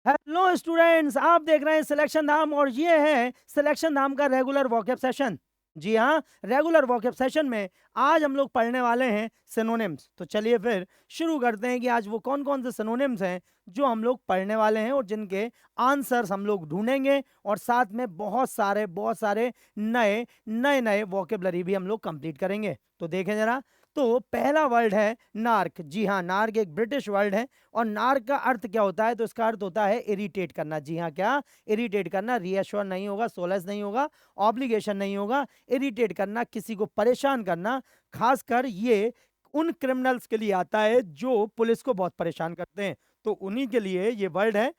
Hello students, आप देख रहे हैं सिलेक्शन धाम और ये है सिलेक्शन धाम का रेगुलर वॉकअप सेशन। जी हाँ, रेगुलर वॉकअप सेशन में आज हम लोग पढ़ने वाले हैं सिनोनिम्स। तो चलिए फिर शुरू करते हैं कि आज वो कौन कौन से सिनोनिम्स हैं जो हम लोग पढ़ने वाले हैं और जिनके आंसर्स हम लोग ढूंढेंगे, और साथ में बहुत सारे नए नए नए वॉकेबलरी भी हम लोग कंप्लीट करेंगे। तो देखें जरा, तो पहला वर्ड है नार्क। जी हाँ, नार्क एक ब्रिटिश वर्ड है और नार्क का अर्थ क्या होता है? तो इसका अर्थ होता है इरिटेट करना। जी हाँ, क्या? इरिटेट करना। रीअश्योर नहीं होगा, सोलेस नहीं होगा, ऑब्लिगेशन नहीं होगा। इरिटेट करना, किसी को परेशान करना। खासकर ये उन क्रिमिनल्स के लिए आता है जो पुलिस को बहुत परेशान करते हैं, तो उन्हीं के लिए ये वर्ड है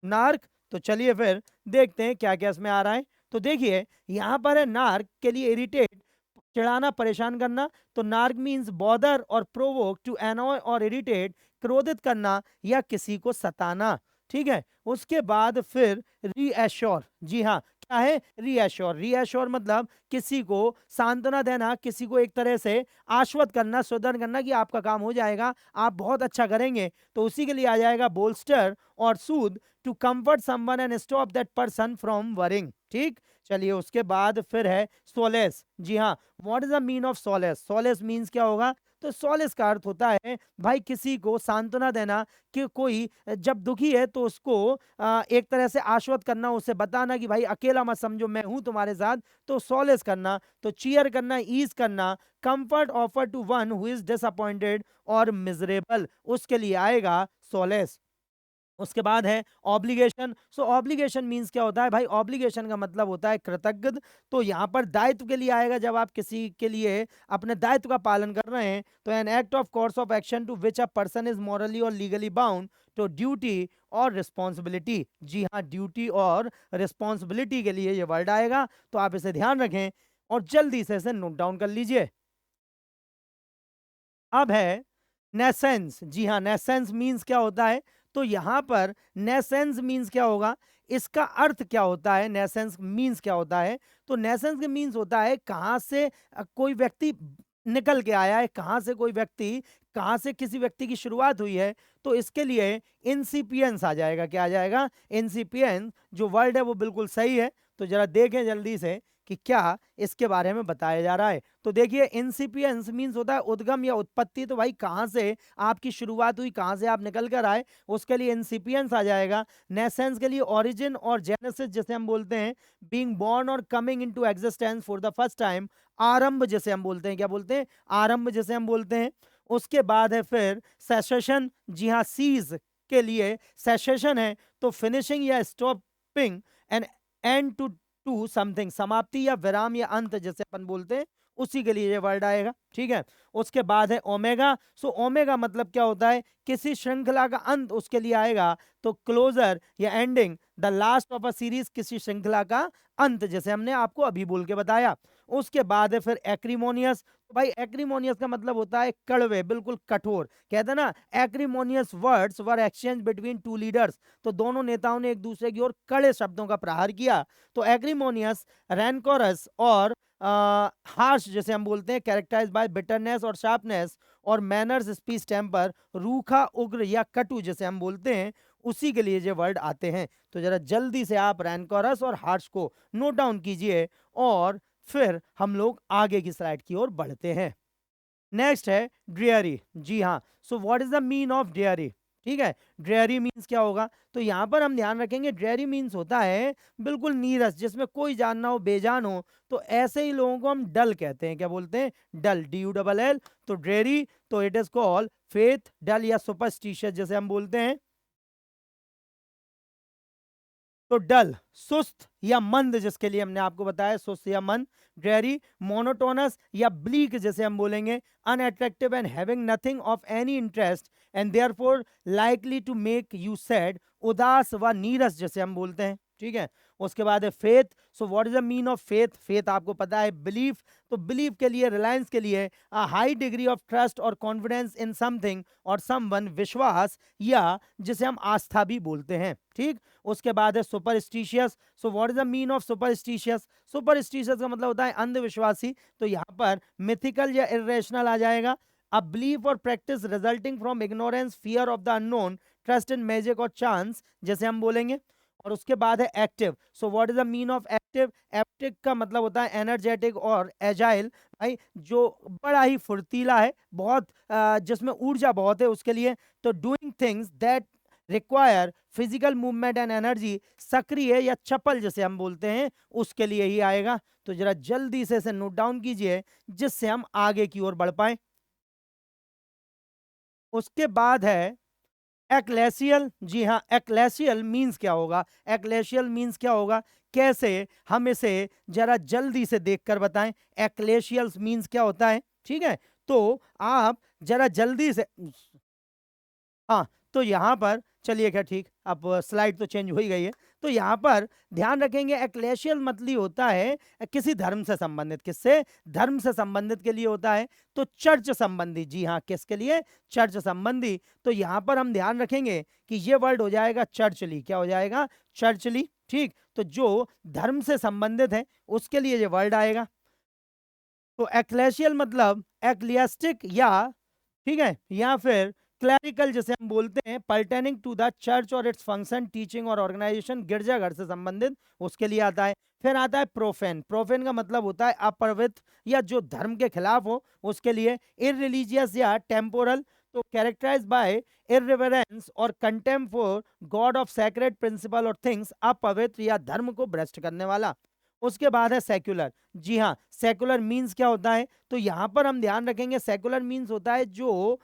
नार्क। तो चलिए फिर देखते हैं क्या क्या इसमें आ रहा है। तो देखिए, यहां पर है नार्क के लिए इरिटेट, चिढ़ाना, परेशान करना। तो नार्क मीन्स बॉदर और प्रोवोक, टू एनॉय और इरिटेट, क्रोधित करना या किसी को सताना। ठीक है, उसके बाद फिर रीएश्योर। जी हाँ, क्या है? रीएश्योर। रीएश्योर मतलब किसी को सांत्वना देना, किसी को एक तरह से आश्वस्त करना, सुदृढ़ करना कि आपका काम हो जाएगा, आप बहुत अच्छा करेंगे। तो उसी के लिए आ जाएगा बोल्स्टर और soothe, to comfort someone and stop that person from worrying. ठीक, चलिए उसके बाद फिर है सोलेस। जी हाँ, what is the mean of solace? Solace means क्या होगा? तो सोलेस का अर्थ होता है भाई किसी को सांत्वना देना, कि कोई जब दुखी है तो उसको एक तरह से आश्वस्त करना, उसे बताना कि भाई अकेला मत समझो, मैं हूं तुम्हारे साथ। तो सोलेस करना, तो चीयर करना, ईज करना। Comfort offer to one who is disappointed और मिजरेबल, उसके लिए आएगा सोलेस। उसके बाद है ऑब्लिगेशन। सो ऑब्लिगेशन मींस क्या होता है भाई? ऑब्लिगेशन का मतलब होता है कृतज्ञ। तो यहाँ पर दायित्व के लिए आएगा, जब आप किसी के लिए अपने दायित्व का पालन कर रहे हैं। तो an act of course of action to which a person is morally और लीगली बाउंड टू ड्यूटी और रिस्पॉन्सिबिलिटी। जी हाँ, ड्यूटी और रिस्पॉन्सिबिलिटी के लिए ये वर्ड आएगा, तो आप इसे ध्यान रखें और जल्दी से इसे नोट डाउन कर लीजिए। अब है नेसेंस। जी हाँ, नेसेंस मीन्स क्या होता है? तो यहां पर नेसेंस मीन्स क्या होगा, इसका अर्थ क्या होता है? नेसेंस मीन्स क्या होता है? तो नेसेंस के मीन्स होता है कहां से कोई व्यक्ति निकल के आया है, कहां से कोई व्यक्ति, कहां से किसी व्यक्ति की शुरुआत हुई है। तो इसके लिए इंसिपियंस आ जाएगा। क्या आ जाएगा? इंसिपियंस। जो वर्ड है वो बिल्कुल सही है। तो जरा देखें जल्दी से कि क्या इसके बारे में बताया जा रहा है। तो देखिए, इंसिपियंस मीन्स होता है उद्गम या उत्पत्ति। तो भाई कहां से आपकी शुरुआत हुई, कहां से आप निकल कर आए, उसके लिए इंसिपियंस आ जाएगा। नेसेंस के लिए ओरिजिन और जेनेसिस जिसे हम बोलते हैं, बीइंग बोर्न और coming into existence for the first time. आरंभ जिसे हम बोलते हैं, क्या बोलते हैं? आरंभ जिसे हम बोलते हैं। उसके बाद है फिर सेसेशन। जी हाँ, सीज के लिए सेसेशन है, तो फिनिशिंग या stopping an end to something, समाप्ति या विराम या अंत जैसे अपन बोलते हैं, उसी के लिए ये वर्ड आएगा। ठीक है, उसके बाद है ओमेगा। सो ओमेगा मतलब क्या होता है? किसी श्रृंखला का अंत उसके लिए आएगा, तो क्लोजर या ending, the last of a series, किसी श्रृंखला का अंत, जैसे हमने आपको अभी बोल के बताया। उसके बाद है फिर एक्रीमोनियस। तो भाई एक्रीमोनियस का मतलब होता है कड़वे, बिल्कुल कठोर। कहते हैं ना, acrimonious words were exchange between two leaders. तो दोनों नेताओं ने एक दूसरे की ओर कड़े शब्दों का प्रहार किया। तो एग्रीमोनियस, रैनकोरस और हार्श जैसे हम बोलते हैं, कैरेक्टराइज बाय बिटरनेस और शार्पनेस और मैनर्स, स्पीच, टेम्पर, रूखा, उग्र या कटु जैसे हम बोलते हैं, उसी के लिए ये वर्ड आते हैं। तो जरा जल्दी से आप रैनकोरस और हार्श को नोट डाउन कीजिए और फिर हम लोग आगे की स्लाइड की ओर बढ़ते हैं। नेक्स्ट है ड्रेयरी। जी हाँ, so what is the mean of dreary? ठीक है, ड्रेयरी मीन्स क्या होगा? तो यहां पर हम ध्यान रखेंगे, ड्रेयरी मीन्स होता है बिल्कुल नीरस, जिसमें कोई जान ना हो, बेजान हो। तो ऐसे ही लोगों को हम डल कहते हैं। क्या बोलते हैं? डल, DULL। तो ड्रेयरी, तो इट इज कॉल्ड फेथ, डल या सुपरस्टिशियस जैसे हम बोलते हैं। तो डल, सुस्त या मंद, जिसके लिए हमने आपको बताया सुस्त या मंद। ड्रेरी, मोनोटोनस या ब्लीक जैसे हम बोलेंगे, unattractive and having nothing of any interest and therefore likely to make you sad, उदास व नीरस जैसे हम बोलते हैं। ठीक है, उसके बाद है faith. So what is the mean of faith? Faith आपको पता है बिलीफ। तो बिलीफ के लिए, रिलायंस के लिए, a high degree of trust और कॉन्फिडेंस इन समथिंग और समवन, विश्वास या जिसे हम आस्था भी बोलते हैं। ठीक, उसके बाद है superstitious. So what is the mean of superstitious? Superstitious का मतलब होता है अंधविश्वासी। तो यहाँ पर मिथिकल या इरेशनल आ जाएगा। अ बिलीफ और practice resulting from ignorance, fear of the unknown, trust in magic और चांस जैसे हम बोलेंगे। और उसके बाद है active. So what is the mean of active? Active का मतलब होता है एनर्जेटिक और एजाइल, भाई जो बड़ा ही फुर्तीला है, बहुत जिसमें ऊर्जा बहुत है उसके लिए। तो doing things that require physical movement and energy, सक्रिय या चपल जैसे हम बोलते हैं, उसके लिए ही आएगा। तो जरा जल्दी से इसे नोट डाउन कीजिए जिससे हम आगे की ओर बढ़ पाए। उसके बाद है एक्लेशियल। जी हाँ, एक्लेशियल मीन्स क्या होगा? एक्लेशियल मीन्स क्या होगा, कैसे हम इसे जरा जल्दी से देखकर बताएं। एक्लेशियल मीन्स क्या होता है, ठीक है? तो आप जरा जल्दी से, हाँ, तो यहाँ पर चलिए, क्या ठीक, अब स्लाइड तो चेंज हो ही गई है। तो यहाँ पर ध्यान रखेंगे, एक्लेशियल मतलब होता है किसी धर्म से संबंधित। किससे? धर्म से संबंधित के लिए होता है। तो चर्च संबंधी, जी हाँ, किसके लिए? चर्च संबंधी। तो यहाँ पर हम ध्यान रखेंगे कि ये वर्ड हो जाएगा चर्चली। क्या हो जाएगा? चर्चली, ठीक। तो जो धर्म से संबंधित है उसके लिए ये वर्ड आएगा। तो एक्लेशियल मतलब एक्लियास्टिक, या ठीक है, या फिर क्लैरिकल जैसे हम बोलते हैं, पर्टेनिंग टू द चर्च और इट्स फंक्शन, टीचिंग और ऑर्गेनाइजेशन, गिरजाघर से संबंधित, उसके लिए आता है। फिर आता है प्रोफेन। प्रोफेन का मतलब होता है अपवित्र या जो धर्म के खिलाफ हो उसके लिए। इररिलीजियस या टेम्पोरल, तो कैरेक्टराइज बाय इररिवरेंस और contempt for God of sacred principle और थिंग्स, अपवित्र या धर्म को भ्रष्ट करने वाला। उसके बाद है सेक्युलर। जी हाँ, सेक्युलर मीन्स क्या होता है? तो यहाँ पर हम ध्यान रखेंगे, सेक्युलर मीन्स होता है जो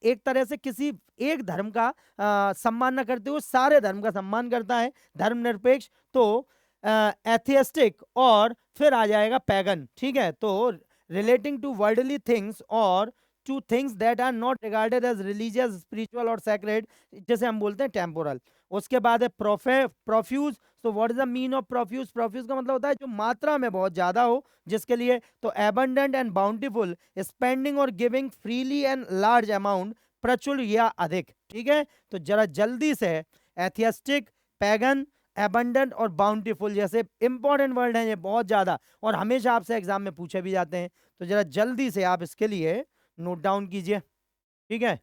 एक तरह से किसी एक धर्म का सम्मान न करते हुए सारे धर्म का सम्मान करता है, धर्मनिरपेक्ष। तो एथियस्टिक, और फिर आ जाएगा पैगन, ठीक है? तो रिलेटिंग टू वर्ल्डली थिंग्स और to things that are not regarded as religious, spiritual और सैक्रेड, जैसे हम बोलते हैं टेम्पोरल। उसके बाद है प्रोफ्यूज। तो what is the mean of profuse? Profuse का मतलब होता है जो मात्रा में बहुत ज्यादा हो, जिसके लिए। तो एबंडेंट एंड बाउंटीफुल, स्पेंडिंग और giving freely and large amount, प्रचुर या अधिक, ठीक है? तो जरा जल्दी से, एथियस्टिक, पैगन, एबंडेंट और बाउंटीफुल जैसे इंपॉर्टेंट वर्ड हैं ये बहुत ज्यादा, और हमेशा आपसे एग्जाम में पूछे भी जाते हैं। तो जरा जल्दी से आप इसके लिए नोट डाउन कीजिए, ठीक है?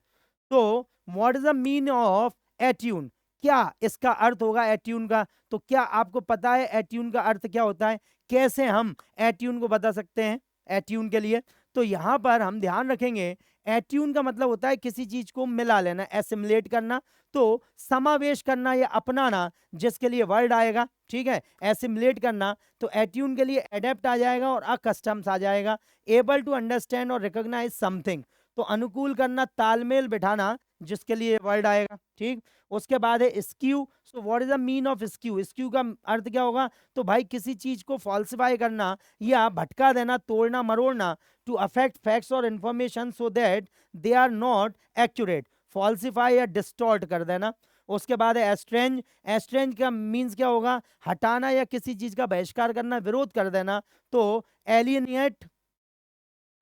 तो what is the mean of attune? क्या इसका अर्थ होगा एट्यून का? तो क्या आपको पता है एट्यून का अर्थ क्या होता है? कैसे हम एट्यून को बता सकते हैं एट्यून के लिए? तो यहां पर हम ध्यान रखेंगे, एट्यून का मतलब होता है किसी चीज को मिला लेना, एसिमुलेट करना। तो समावेश करना या अपनाना, जिसके लिए वर्ड आएगा, ठीक है? एसिमुलेट करना। तो एट्यून के लिए एडेप्ट आ जाएगा और अकस्टम्स आ जाएगा। एबल टू अंडरस्टैंड और रिकॉग्नाइज समथिंग, तो अनुकूल करना, तालमेल बिठाना, जिसके लिए वर्ड आएगा, ठीक। उसके बाद है skew. So what is the mean of skew? Skew का अर्थ क्या होगा? तो भाई किसी चीज को फॉल्सिफाई करना या भटका देना, तोड़ना, मरोड़ना। टू अफेक्ट फैक्ट्स और information so that they are not accurate, falsify या डिस्टॉर्ट कर देना। उसके बाद है एस्ट्रेंज। एस्ट्रेंज का मीन्स क्या होगा? हटाना या किसी चीज का बहिष्कार करना, विरोध कर देना। तो एलियनिएट,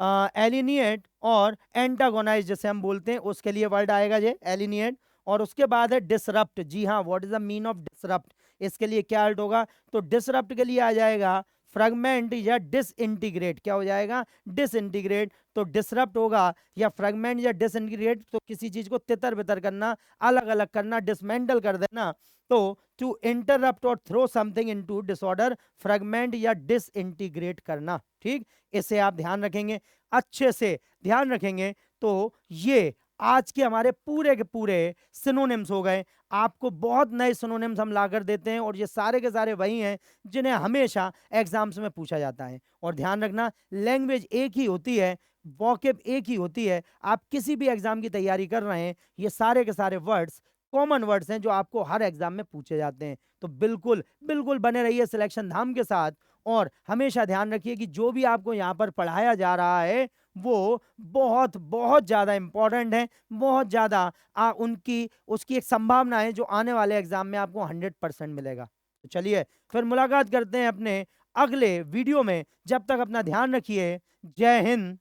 एलिनिएट और एंटागोनाइज जैसे हम बोलते हैं, उसके लिए वर्ड आएगा ये एलिनिएट। और उसके बाद है डिसरप्ट। जी हाँ, what is the mean of disrupt? इसके लिए क्या अर्थ होगा? तो डिसरप्ट के लिए आ जाएगा फ्रेगमेंट या डिसइंटीग्रेट। क्या हो जाएगा? डिसइंटीग्रेट। तो डिसरप्ट होगा या फ्रेगमेंट या डिसइंटीग्रेट, तो किसी चीज को तितर बितर करना, अलग अलग करना, डिसमेंटल कर देना। तो टू इंटरप्ट और throw something into disorder, fragment या डिसइंटीग्रेट करना, ठीक। इसे आप ध्यान रखेंगे, अच्छे से ध्यान रखेंगे। तो ये आज के हमारे पूरे के पूरे सिनोनिम्स हो गए। आपको बहुत नए सिनोनिम्स हम लाकर देते हैं, और ये सारे के सारे वही हैं जिन्हें हमेशा एग्जाम्स में पूछा जाता है। और ध्यान रखना, लैंग्वेज एक ही होती है, वॉकेब एक ही होती है। आप किसी भी एग्जाम की तैयारी कर रहे हैं, ये सारे के सारे वर्ड्स कॉमन वर्ड्स हैं जो आपको हर एग्जाम में पूछे जाते हैं। तो बिल्कुल बिल्कुल बने रहिए सिलेक्शन धाम के साथ, और हमेशा ध्यान रखिए कि जो भी आपको यहाँ पर पढ़ाया जा रहा है वो बहुत बहुत ज़्यादा इंपॉर्टेंट है, बहुत ज़्यादा उनकी उसकी एक संभावना है जो आने वाले एग्जाम में आपको 100% मिलेगा। तो चलिए फिर मुलाकात करते हैं अपने अगले वीडियो में। जब तक अपना ध्यान रखिए। जय हिंद,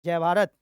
जय भारत।